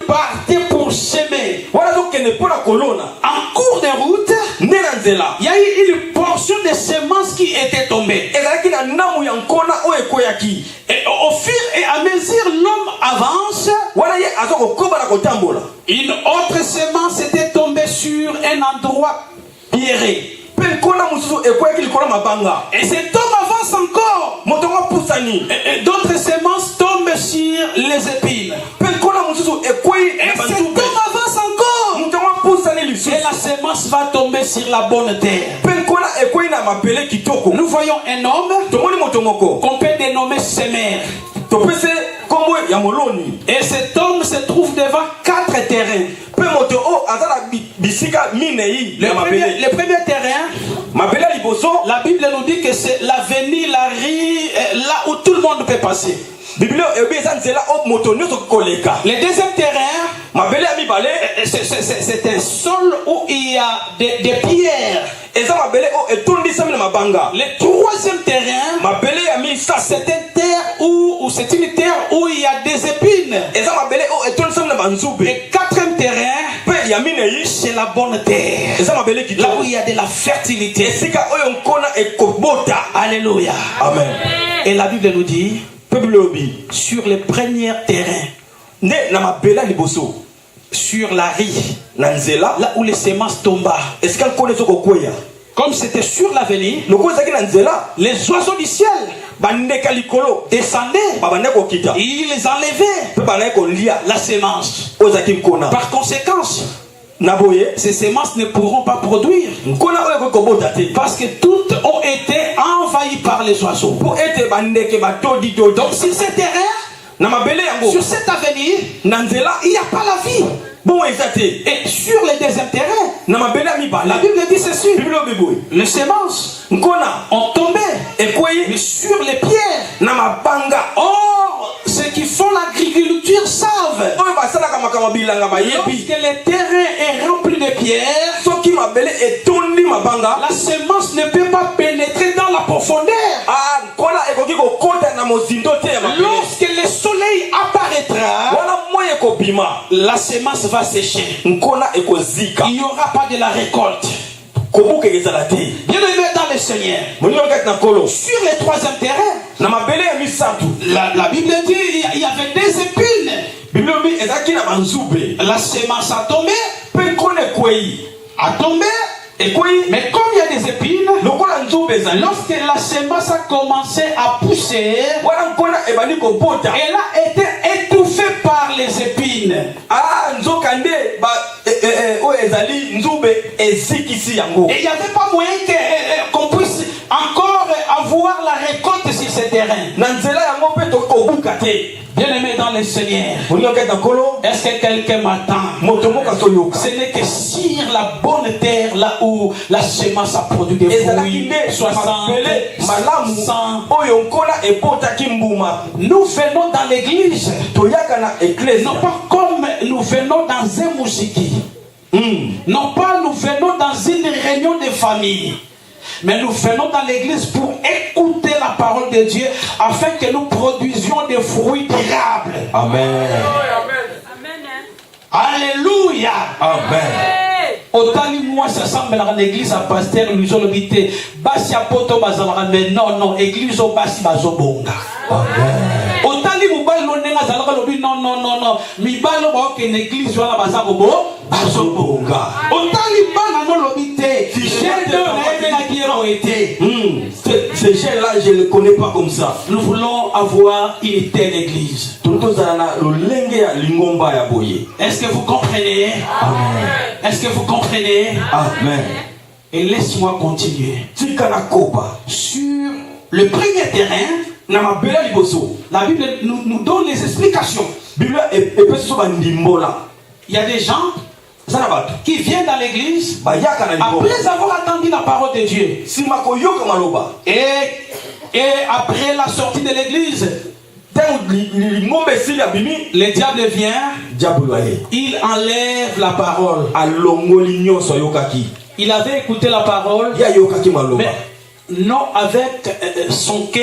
partait pour semer. Voilà donc qu'elle n'est pas la colonne. En cours de route, il y a eu une portion de semences qui était tombée. Et au fur et à mesure l'homme avance, une autre semence était tombée sur un endroit pierré. Et cet homme avance encore. Et d'autres semences tombent sur les épines. Et cet homme avance encore. Et la semence va tomber sur la bonne terre. Nous voyons un homme qu'on peut dénommer semeur. Et cet homme se trouve devant 4 terrains. Le premier terrain, la Bible nous dit que c'est l'avenir, la rue, là où tout le monde peut passer. Le deuxième terrain, c'est un sol où il y a des pierres. Le troisième terrain, c'est une terre où il y a des épines. Le quatrième terrain, c'est la bonne terre. Là où il y a de la fertilité. Alléluia. Amen. Et la Bible nous dit, sur les premiers terrains, sur la riz, là où les semences tombent, comme c'était sur l'avenir, les oiseaux du ciel descendaient, ils enlevaient la semence. Par conséquent, ces semences ne pourront pas produire parce que toutes ont été envahies par les oiseaux. Donc sur ces terrains, sur cet avenir, il n'y a pas la vie. Et sur les deuxième terrains, la Bible dit ceci: les semences ont tombé mais sur les pierres. Or, ceux qui font l'agriculture savent, lorsque le terrain est rempli de pierres, la semence ne peut pas pénétrer dans la profondeur. Lorsque le soleil apparaîtra, la semence va sécher. Il n'y aura pas de la récolte. Bien aimé dans le Seigneur, sur le troisième terrain, la Bible dit il y avait des épines. La semence a tombé, mais comme il y a des épines, lorsque la semence a commencé à pousser, elle a été étouffée par les épines. Et il n'y avait pas moyen qu'on puisse encore avoir la récolte sur ce terrain. Bien aimé dans le Seigneur, est-ce que quelqu'un m'attend? Ce n'est que sur la bonne terre, là où la semence a produit des fruits, 60, 100. Nous venons dans l'église, non pas comme nous venons dans un mousiki, non pas nous venons dans une réunion de famille, mais nous venons dans l'église pour écouter la parole de Dieu afin que nous produisions des fruits durables. Amen. Alléluia. Amen. Autant moi ça semble dans l'église à pasteur nous ont habité basi apoto bazalaka, mais non église au basi bazobonga. Amen. Autant mobile no nenga zalaka lobi non mibalo ba ke l'église wala bazabo bazobonga. Autant libana no lobi te ces gens-là, je ne les connais pas comme ça. Nous voulons avoir une telle église. Est-ce que vous comprenez? Amen. Est-ce que vous comprenez? Amen. Et laisse-moi continuer. Sur le premier terrain, la Bible nous donne les explications. Il y a des gens qui viennent dans l'église après avoir entendu la parole de Dieu. Et après la sortie de l'église, le diable vient, il enlève la parole. Il avait écouté la parole, mais non avec son cœur.